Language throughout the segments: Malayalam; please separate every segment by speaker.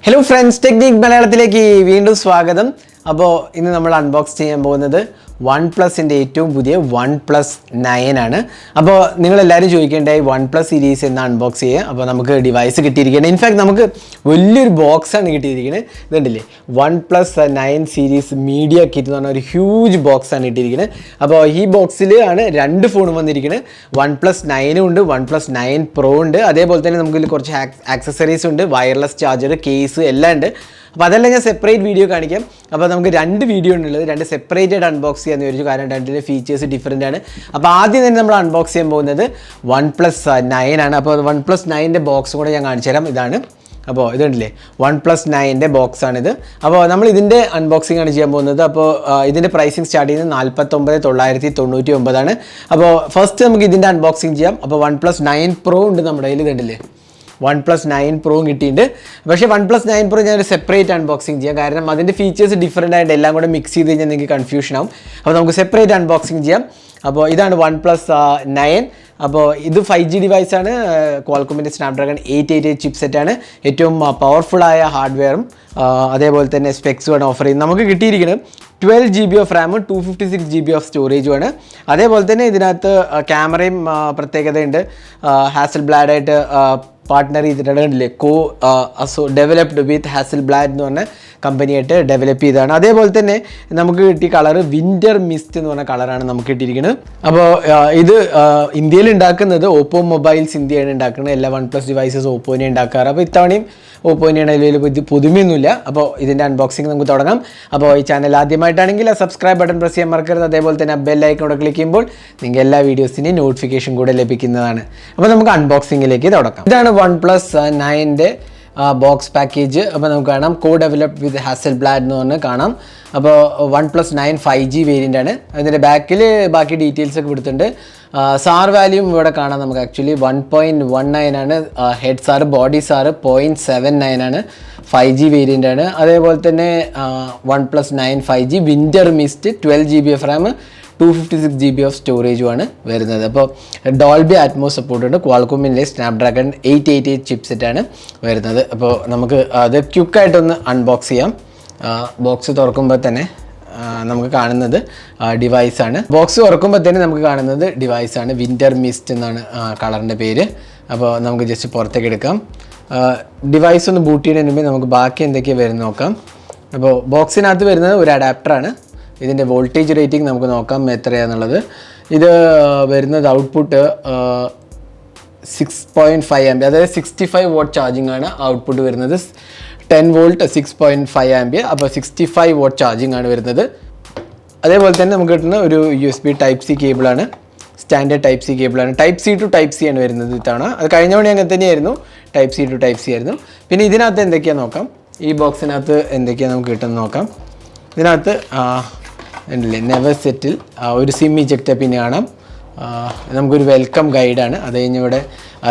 Speaker 1: Hello friends, Technique Malayalamത്തിലേക്ക് വീണ്ടും സ്വാഗതം. അപ്പോൾ ഇന്ന് നമ്മൾ അൺബോക്സ് ചെയ്യാൻ പോകുന്നത് OnePlusന്റെ ഏറ്റവും പുതിയ OnePlus 9 ആണ്. അപ്പോൾ നിങ്ങൾ എല്ലാവരും ചോദിക്കേണ്ടായി OnePlus സീരീസ് എന്ന് അൺബോക്സ് ചെയ്യുക. അപ്പോൾ നമുക്ക് ഡിവൈസ് കിട്ടിയിരിക്കുന്നത് ഇൻഫാക്ട് നമുക്ക് വലിയൊരു ബോക്സാണ് കിട്ടിയിരിക്കുന്നത്. ഇതുണ്ടല്ലേ OnePlus 9 സീരീസ് മീഡിയ കിറ്റ് എന്ന് പറഞ്ഞ ഒരു ഹ്യൂജ് ബോക്സാണ് കിട്ടിയിരിക്കുന്നത്. അപ്പോൾ ഈ ബോക്സിൽ ആണ് രണ്ട് ഫോണും വന്നിരിക്കുന്നത്. OnePlus 9 ഉണ്ട്, OnePlus 9 Pro ഉണ്ട്, അതേപോലെ തന്നെ നമുക്ക് കുറച്ച് ആക്സസറീസ് ഉണ്ട്, വയർലെസ് ചാർജർ, കേസ് എല്ലാം ഉണ്ട്. അപ്പോൾ അതെല്ലാം ഞാൻ സെപ്പറേറ്റ് വീഡിയോ കാണിക്കാം. അപ്പോൾ നമുക്ക് രണ്ട് വീഡിയോ ഉള്ളത്, രണ്ട് സെപ്പറേറ്റഡ് അൺബോക്സ് ചെയ്യാമെന്ന് വിചാരിച്ചു. കാരണം രണ്ടിൻ്റെ ഫീച്ചേഴ്സ് ഡിഫറൻ്റ് ആണ്. അപ്പോൾ ആദ്യം തന്നെ നമ്മൾ അൺബോക്സ് ചെയ്യാൻ പോകുന്നത് OnePlus 9 ആണ്. അപ്പോൾ OnePlus 9ൻ്റെ ബോക്സ് കൂടെ ഞാൻ കാണിച്ചു തരാം. ഇതാണ്. അപ്പോൾ ഇതുണ്ടല്ലേ OnePlus 9ൻ്റെ ബോക്സാണിത്. അപ്പോൾ നമ്മൾ ഇതിൻ്റെ അൺബോക്സിംഗ് ആണ് ചെയ്യാൻ പോകുന്നത്. അപ്പോൾ ഇതിൻ്റെ പ്രൈസിങ് സ്റ്റാർട്ട് ചെയ്യുന്നത് 49,999 ആണ്. അപ്പോൾ ഫസ്റ്റ് നമുക്ക് ഇതിൻ്റെ അൺബോക്സിങ് ചെയ്യാം. അപ്പോൾ OnePlus 9 Pro ഉണ്ട് നമ്മുടെ കയ്യിൽ. ഇതുണ്ടല്ലേ OnePlus 9 Pro കിട്ടിയിട്ടുണ്ട്. പക്ഷേ OnePlus 9 Pro ഞാനൊരു സെപ്പറേറ്റ് അൺബോക്സിങ് ചെയ്യാം. കാരണം അതിൻ്റെ ഫീച്ചേഴ്സ് ഡിഫറൻ്റ് ആയിട്ട് എല്ലാം കൂടെ മിക്സ് ചെയ്ത് കഴിഞ്ഞാൽ നിങ്ങൾക്ക് കൺഫ്യൂഷൻ ആവും. അപ്പോൾ നമുക്ക് സെപ്പറേറ്റ് അൺബോക്സിങ് ചെയ്യാം. അപ്പോൾ ഇതാണ് OnePlus 9. അപ്പോൾ ഇത് 5G ഡിവൈസാണ്. ക്വാൾകോമിൻ്റെ സ്നാപ്ഡ്രാഗൺ 888 ചിപ്സെറ്റാണ്. ഏറ്റവും പവർഫുള്ളായ ഹാർഡ്വെയറും അതേപോലെ തന്നെ സ്പെക്സുമാണ് ഓഫർ ചെയ്യുന്നത്. നമുക്ക് കിട്ടിയിരിക്കുന്നത് 12 GB ഓഫ് റാമും 256 GB ഓഫ് സ്റ്റോറേജുമാണ്. അതേപോലെ തന്നെ ഇതിനകത്ത് ക്യാമറയും പ്രത്യേകതയുണ്ട്. ഹാസൽബ്ലാഡായിട്ട് പാർട്ട്ണർ ചെയ്തിട്ടുണ്ടല്ലേ, ഡെവലപ്ഡ് വിത്ത് ഹാസൽബ്ലാഡ് എന്ന് പറഞ്ഞ കമ്പനിയായിട്ട് ഡെവലപ്പ് ചെയ്തതാണ്. അതേപോലെ തന്നെ നമുക്ക് കിട്ടിയ കളർ വിൻ്റർ മിസ്റ്റ് എന്ന് പറഞ്ഞ കളറാണ് നമുക്ക് കിട്ടിയിരിക്കുന്നത്. അപ്പോൾ ഇത് ഇന്ത്യയിൽ ഉണ്ടാക്കുന്നത് ഓപ്പോ മൊബൈൽസ് ഇന്ത്യയാണ് ഉണ്ടാക്കുന്നത്. എല്ലാ OnePlus ഡിവൈസസ് ഓപ്പോനെ ഉണ്ടാക്കാറ്. അപ്പോൾ ഇത്തവണയും ഓപ്പോനെയാണ് അതിൽ പുതുമയൊന്നുമില്ല. അപ്പോൾ ഇതിൻ്റെ അൺബോക്സിങ് നമുക്ക് തുടങ്ങാം. അപ്പോൾ ഈ ചാനൽ ആദ്യമായിട്ടാണെങ്കിൽ ആ സബ്സ്ക്രൈബ് ബട്ടൺ പ്രസ് ചെയ്യാൻ മറക്കരുത്. അതേപോലെ തന്നെ ബെൽ ഐക്കണോടെ ക്ലിക്ക് ചെയ്യുമ്പോൾ നിങ്ങൾക്ക് എല്ലാ വീഡിയോസിൻ്റെയും നോട്ടിഫിക്കേഷൻ കൂടെ ലഭിക്കുന്നതാണ്. അപ്പോൾ നമുക്ക് അൺബോക്സിങ്ങിലേക്ക് തുടങ്ങാം. ഇതാണ് OnePlus 9ൻ്റെ ബോക്സ് പാക്കേജ്. അപ്പോൾ നമുക്ക് കാണാം ഡെവലപ്ഡ് വിത്ത് ഹാസൽബ്ലാഡ് എന്ന് പറഞ്ഞ് കാണാം. അപ്പോൾ OnePlus 9 5G വേരിയൻ്റ് ആണ്. അതിൻ്റെ ബാക്കിൽ ബാക്കി ഡീറ്റെയിൽസ് ഒക്കെ കൊടുത്തിട്ടുണ്ട്. സാർ വാല്യൂം ഇവിടെ കാണാം നമുക്ക്. ആക്ച്വലി 1.19 ആണ് ഹെഡ് സാർ. ബോഡി സാർ 0.79 ആണ്. 5G വേരിയൻ്റ് ആണ്. അതേപോലെ തന്നെ OnePlus 9 5G winter mist 12 GB of RAM 256 GB of സ്റ്റോറേജുമാണ് വരുന്നത്. അപ്പോൾ ഡോൾബി അറ്റ്മോസ് സപ്പോർട്ടുണ്ട്. ക്വാൾകോമിൻ്റെ സ്നാപ്ഡ്രാഗൺ 888 ചിപ്സെറ്റാണ് വരുന്നത്. അപ്പോൾ നമുക്ക് അത് ക്വിക്കായിട്ടൊന്ന് അൺബോക്സ് ചെയ്യാം. ബോക്സ് തുറക്കുമ്പോൾ തന്നെ നമുക്ക് കാണുന്നത് ഡിവൈസാണ്. ബോക്സ് തുറക്കുമ്പോൾ തന്നെ നമുക്ക് കാണുന്നത് ഡിവൈസാണ്. വിൻ്റർ മിസ്റ്റ് എന്നാണ് കളറിൻ്റെ പേര്. അപ്പോൾ നമുക്ക് ജസ്റ്റ് പുറത്തേക്ക് എടുക്കാം. ഡിവൈസ് ഒന്ന് ബൂട്ട് ചെയ്യുന്നതിന് മുമ്പേ നമുക്ക് ബാക്കി എന്തൊക്കെയാണ് വരുന്നത് നോക്കാം. അപ്പോൾ ബോക്സിനകത്ത് വരുന്നത് ഒരു അഡാപ്റ്ററാണ്. ഇതിൻ്റെ വോൾട്ടേജ് റേറ്റിംഗ് നമുക്ക് നോക്കാം എത്രയാണെന്നുള്ളത്. ഇത് വരുന്നത് ഔട്ട്പുട്ട് 6.5 ആംബിയർ, അതായത് 65 വാട്ട് ചാർജിങ് ആണ് ഔട്ട്പുട്ട് വരുന്നത്. 10 വോൾട്ട് 6.5 ആംബിയർ, അപ്പോൾ 65 വാട്ട് ചാർജിങ് ആണ് വരുന്നത്. അതേപോലെ തന്നെ നമുക്ക് കിട്ടുന്ന ഒരു USB Type-C കേബിളാണ്. സ്റ്റാൻഡേർഡ് Type-C കേബിളാണ്. Type-C to Type-C ആണ് വരുന്നത് ഇത്തവണ. അത് കഴിഞ്ഞ തവണ അങ്ങനെ തന്നെയായിരുന്നു, Type-C to Type-C ആയിരുന്നു. പിന്നെ ഇതിനകത്ത് എന്തൊക്കെയാണ് നോക്കാം. ഈ ബോക്സിനകത്ത് എന്തൊക്കെയാണ് നമുക്ക് കിട്ടുന്നത് നോക്കാം. ഇതിനകത്ത് ഉണ്ടല്ലേ നെവർ സെറ്റിൽ ഒരു സിം ഇജക്റ്റ് പിന്നെ കാണാം. നമുക്കൊരു വെൽക്കം ഗൈഡാണ്. അത് കഴിഞ്ഞ് ഇവിടെ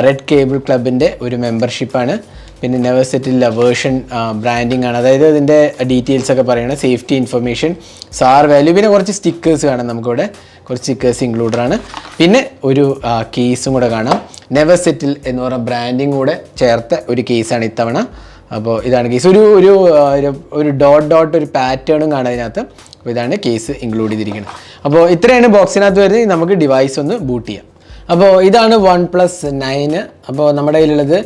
Speaker 1: റെഡ് കേബിൾ ക്ലബിൻ്റെ ഒരു മെമ്പർഷിപ്പാണ്. പിന്നെ നെവർ സെറ്റിൽ വേർഷൻ ബ്രാൻഡിങ് ആണ്. അതായത് ഇതിൻ്റെ ഡീറ്റെയിൽസ് ഒക്കെ പറയണം. സേഫ്റ്റി ഇൻഫർമേഷൻ, സാർ വാല്യൂ, പിന്നെ കുറച്ച് സ്റ്റിക്കേഴ്സ് കാണാം നമുക്കിവിടെ. കുറച്ച് സ്റ്റിക്കേഴ്സ് ഇൻക്ലൂഡറാണ്. പിന്നെ ഒരു കേസും കൂടെ കാണാം. നെവർ സെറ്റിൽ എന്ന് പറഞ്ഞ ബ്രാൻഡിങ് കൂടെ ചേർത്ത ഒരു കേസാണ് ഇത്തവണ. അപ്പോൾ ഇതാണ് കേസ്. ഒരു ഡോട്ട് ഒരു പാറ്റേണും കാണാം ഇതിനകത്ത്. അപ്പോൾ ഇതാണ് കേസ് ഇൻക്ലൂഡ് ചെയ്തിരിക്കുന്നത്. അപ്പോൾ ഇത്രയാണ് ബോക്സിനകത്ത് വരുന്നത്. നമുക്ക് ഡിവൈസ് ഒന്ന് ബൂട്ട് ചെയ്യാം. അപ്പോൾ ഇതാണ് OnePlus 9. അപ്പോൾ നമ്മുടെ കയ്യിലുള്ളത്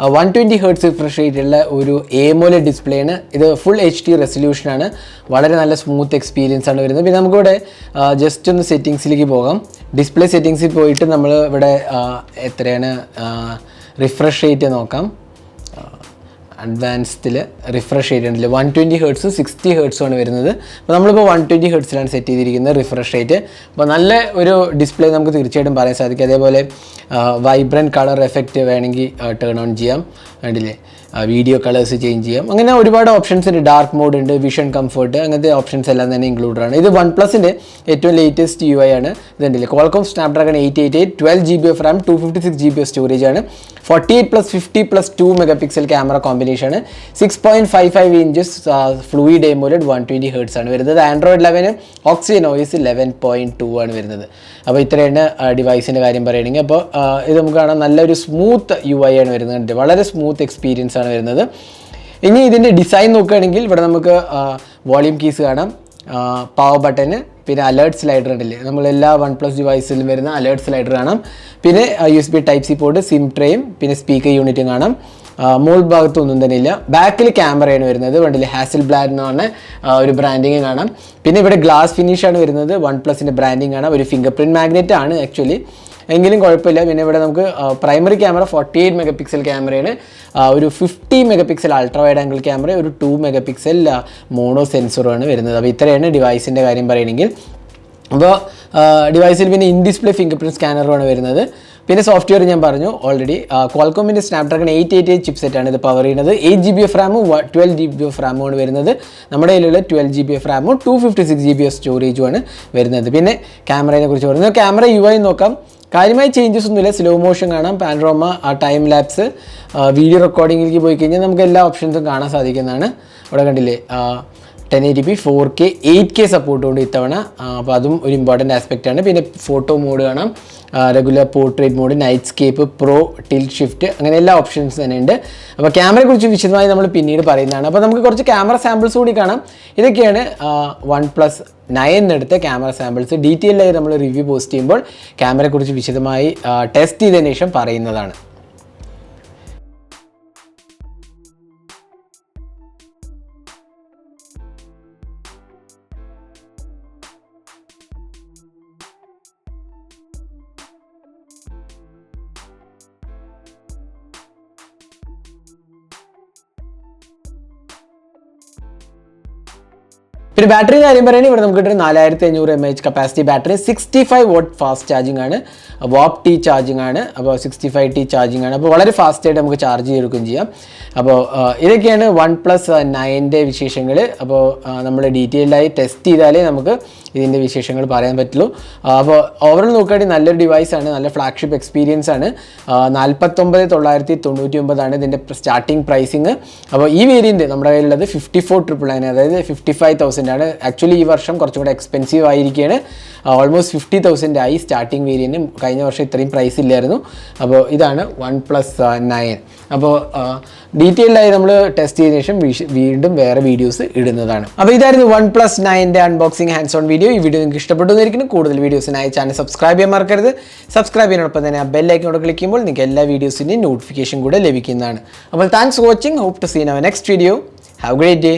Speaker 1: 120 Hz റിഫ്രഷ് റേറ്റുള്ള ഒരു AMOLED ഡിസ്പ്ലേ ആണ്. ഇത് ഫുൾ HD റെസൊല്യൂഷനാണ്. വളരെ നല്ല സ്മൂത്ത് എക്സ്പീരിയൻസ് ആണ് വരുന്നത്. പിന്നെ നമുക്കിവിടെ ജസ്റ്റ് ഒന്ന് സെറ്റിങ്സിലേക്ക് പോകാം. ഡിസ്പ്ലേ സെറ്റിങ്സിൽ പോയിട്ട് നമ്മൾ ഇവിടെ എത്രയാണ് റിഫ്രഷ് റേറ്റ് നോക്കാം. അഡ്വാൻസ്ഡിൽ റിഫ്രഷ് ചെയ്തിട്ടുണ്ടല്ലോ 120 Hz 60 Hz ആണ് വരുന്നത്. അപ്പോൾ നമ്മളിപ്പോൾ 120 Hz സെറ്റ് ചെയ്തിരിക്കുന്നത് റിഫ്രഷ് റേറ്റ്. അപ്പോൾ നല്ല ഒരു ഡിസ്പ്ലേ നമുക്ക് തീർച്ചയായിട്ടും പറയാൻ സാധിക്കും. അതേപോലെ വൈബ്രൻറ്റ് കളർ എഫക്റ്റ് വേണമെങ്കിൽ ടേൺ ഓൺ ചെയ്യാം. വേണ്ടില്ലേ വീഡിയോ കളേഴ്സ് ചേഞ്ച് ചെയ്യാം. അങ്ങനെ ഒരുപാട് ഓപ്ഷൻസ് ഉണ്ട്. ഡാർക്ക് മോഡ് ഉണ്ട്, വിഷൻ കംഫർട്ട്, അങ്ങനത്തെ ഓപ്ഷൻസ് എല്ലാം തന്നെ ഇൻക്ലൂഡഡ് ആണ്. ഇത് OnePlusൻ്റെ ഏറ്റവും ലേറ്റസ്റ്റ് UI ആണ്. ഇതുണ്ടല്ലേ Qualcomm Snapdragon 888 12 GB of RAM 256 GB of storage ആണ്. 48+50+2 മെഗാപിക്സൽ ക്യാമറ കോമ്പിനേഷൻ ആണ്. 6.55 ഇഞ്ചസ് ഫ്ലൂയിഡ് AMOLED 120 Hz ആണ് വരുന്നത്. ആൻഡ്രോയിഡ് 11 ഓക്സിജൻ OS 11.2 ആണ് വരുന്നത്. അപ്പോൾ ഇത്രയാണ് ഡിവൈസിൻ്റെ കാര്യം പറയുകയാണെങ്കിൽ. അപ്പോൾ ഇത് നമുക്ക് കാണാം നല്ലൊരു സ്മൂത്ത് UI ആണ് വരുന്നത്. വളരെ സ്മൂത്ത് എക്സ്പീരിയൻസ് ആണ് വരുന്നത്. ഇനി ഇതിൻ്റെ ഡിസൈൻ നോക്കുകയാണെങ്കിൽ ഇവിടെ നമുക്ക് വോളിയം കീസ് കാണാം, പവർ ബട്ടന്, പിന്നെ അലേർട്ട് സ്ലൈഡർ ഉണ്ടല്ലേ, നമ്മളെല്ലാ OnePlus ഡിവൈസിലും വരുന്ന അലേർട്ട് സ്ലൈഡർ കാണാം. പിന്നെ USB Type-C പോർട്ട്, സിം ട്രേയും പിന്നെ സ്പീക്കർ യൂണിറ്റും കാണാം. മോൾ ഭാഗത്തൊന്നും തന്നെ ഇല്ല. ബാക്കിൽ ക്യാമറയാണ് വരുന്നത്, കണ്ടില്ലേ ഹാസൽ ബ്ലാഡ് എന്ന് പറഞ്ഞ ഒരു ബ്രാൻഡിങ് കാണാം. പിന്നെ ഇവിടെ ഗ്ലാസ് ഫിനിഷാണ് വരുന്നത്, OnePlusൻ്റെ ബ്രാൻഡിങ് കാണാം. ഒരു ഫിംഗർ പ്രിൻറ്റ് മാഗ്നറ്റ് ആണ് ആക്ച്വലി, എങ്കിലും കുഴപ്പമില്ല. പിന്നെ ഇവിടെ നമുക്ക് പ്രൈമറി ക്യാമറ 48 മെഗാ പിക്സൽ ക്യാമറയാണ്, ഒരു 50 mega pixel ultra wide angle camera, ഒരു 2 മെഗാ പിക്സൽ മോണോ സെൻസറുമാണ് വരുന്നത്. അപ്പോൾ ഇത്രയാണ് ഡിവൈസിൻ്റെ കാര്യം പറയുകയാണെങ്കിൽ. അപ്പോൾ ഡിവൈസിൽ പിന്നെ ഇൻ ഡിസ്പ്ലേ ഫിംഗർ പ്രിൻറ്റ് സ്കാനറുമാണ് വരുന്നത്. പിന്നെ സോഫ്റ്റ്വെയർ ഞാൻ പറഞ്ഞു ഓൾറെഡി, ക്വാൾകോമിൻ്റെ സ്നാപ്ഡ്രാഗൺ 888 ചിപ്സെറ്റാണ് ഇത് പവർ ചെയ്യുന്നത്. 8GB റാമും 12GB റാമുമാണ് വരുന്നത്. നമ്മുടെ കയ്യിലുള്ള 12GB റാമും 256GB സ്റ്റോറേജുമാണ് വരുന്നത്. പിന്നെ ക്യാമറയെ കുറിച്ച് പറയുന്നത്, ക്യാമറ UI നോക്കാം. കാര്യമായ ചേഞ്ചസ് ഒന്നുമില്ല, സ്ലോ മോഷൻ കാണാം, പാനറോമ, ടൈം ലാപ്സ്, വീഡിയോ റെക്കോർഡിങ്ങിലേക്ക് പോയി കഴിഞ്ഞാൽ നമുക്ക് എല്ലാ ഓപ്ഷൻസും കാണാൻ സാധിക്കുന്നതാണ്. ഇവിടെ കണ്ടില്ലേ 1080p 4K 8K സപ്പോർട്ടുണ്ട് ഇത്തവണ, അപ്പോൾ അതും ഒരു ഇമ്പോർട്ടൻ്റ് ആസ്പെക്റ്റാണ്. പിന്നെ ഫോട്ടോ മോഡ് കാണാം, regular portrait mode, nightscape, pro, tilt shift, അങ്ങനെ എല്ലാ ഓപ്ഷൻസ് തന്നെ ഉണ്ട്. അപ്പോൾ ക്യാമറയെക്കുറിച്ച് വിശദമായി നമ്മൾ പിന്നീട് പറയുന്നതാണ്. അപ്പോൾ നമുക്ക് കുറച്ച് ക്യാമറ സാമ്പിൾസ് കൂടി കാണാം. ഇതൊക്കെയാണ് OnePlus 9 എടുത്ത ക്യാമറ സാമ്പിൾസ്. ഡീറ്റെയിലായി നമ്മൾ റിവ്യൂ പോസ്റ്റ് ചെയ്യുമ്പോൾ ക്യാമറയെക്കുറിച്ച് വിശദമായി ടെസ്റ്റ് ചെയ്തതിന് ശേഷം പറയുന്നതാണ്. പിന്നെ ബാറ്ററി കാര്യം പറയുകയാണെങ്കിൽ ഇവിടെ നമുക്ക് കിട്ടുന്ന 4500 mAh capacity battery, 65 watt fast charging ആണ്, WAP-T ചാർജിങ് ആണ്. അപ്പോൾ 65T ചാർജിങ് ആണ്, അപ്പോൾ വളരെ ഫാസ്റ്റായിട്ട് നമുക്ക് ചാർജ് ചെയ്തെടുക്കുകയും ചെയ്യാം. അപ്പോൾ ഇതൊക്കെയാണ് OnePlus 9ൻ്റെ വിശേഷങ്ങൾ. അപ്പോൾ നമ്മൾ ഡീറ്റെയിൽഡായി ടെസ്റ്റ് ചെയ്താലേ നമുക്ക് ഇതിൻ്റെ വിശേഷങ്ങൾ പറയാൻ പറ്റുള്ളൂ. അപ്പോൾ ഓവറോൾ നോക്കുകയാണെങ്കിൽ നല്ലൊരു ഡിവൈസാണ്, നല്ല ഫ്ലാഗ്ഷിപ്പ് എക്സ്പീരിയൻസ് ആണ്. 49,999 ഇതിൻ്റെ സ്റ്റാർട്ടിങ് പ്രൈസിങ്. അപ്പോൾ ഈ വേരിയൻറ്റ് നമ്മുടെ കയ്യിലുള്ളത് 54,999, അതായത് 55,000 ആണ്. ആക്ച്വലി ഈ വർഷം കുറച്ചും കൂടെ എക്സ്പെൻസീവ് ആയിരിക്കുകയാണ്, ഓൾമോസ്റ്റ് 50,000 ആയി സ്റ്റാർട്ടിങ് വേരിയൻറ്റ്. കഴിഞ്ഞ വർഷം ഇത്രയും പ്രൈസ് ഇല്ലായിരുന്നു. അപ്പോൾ ഇതാണ് OnePlus 9. അപ്പോൾ ഡീറ്റെയിൽഡായി നമ്മൾ ടെസ്റ്റ് ചെയ്തതിനു ശേഷം വീണ്ടും വേറെ വീഡിയോസ് ഇടുന്നതാണ്. അപ്പോൾ ഇതായിരുന്നു OnePlus 9ൻ്റെ അൺബോക്സിംഗ് ഹാൻഡ്സ് ഓൺ വീഡിയോ. ഈ വീഡിയോ നിങ്ങൾക്ക് ഇഷ്ടപ്പെട്ടു എന്നായിരിക്കും. കൂടുതൽ വീഡിയോസിനായി ചാനൽ സബ്സ്ക്രൈബ് ചെയ്യാൻ മറക്കരുത്. സബ്സ്ക്രൈബ് ചെയ്യുന്നതോടൊപ്പം തന്നെ ആ ബെല്ലൈക്കനോട് ക്ലിക്ക് ചെയ്യുമ്പോൾ നിങ്ങൾക്ക് എല്ലാ വീഡിയോസിൻ്റെയും നോട്ടിഫിക്കേഷൻ കൂടെ ലഭിക്കുന്നതാണ്. അപ്പോൾ thanks for watching. Hope to see in our next video. Have a great day.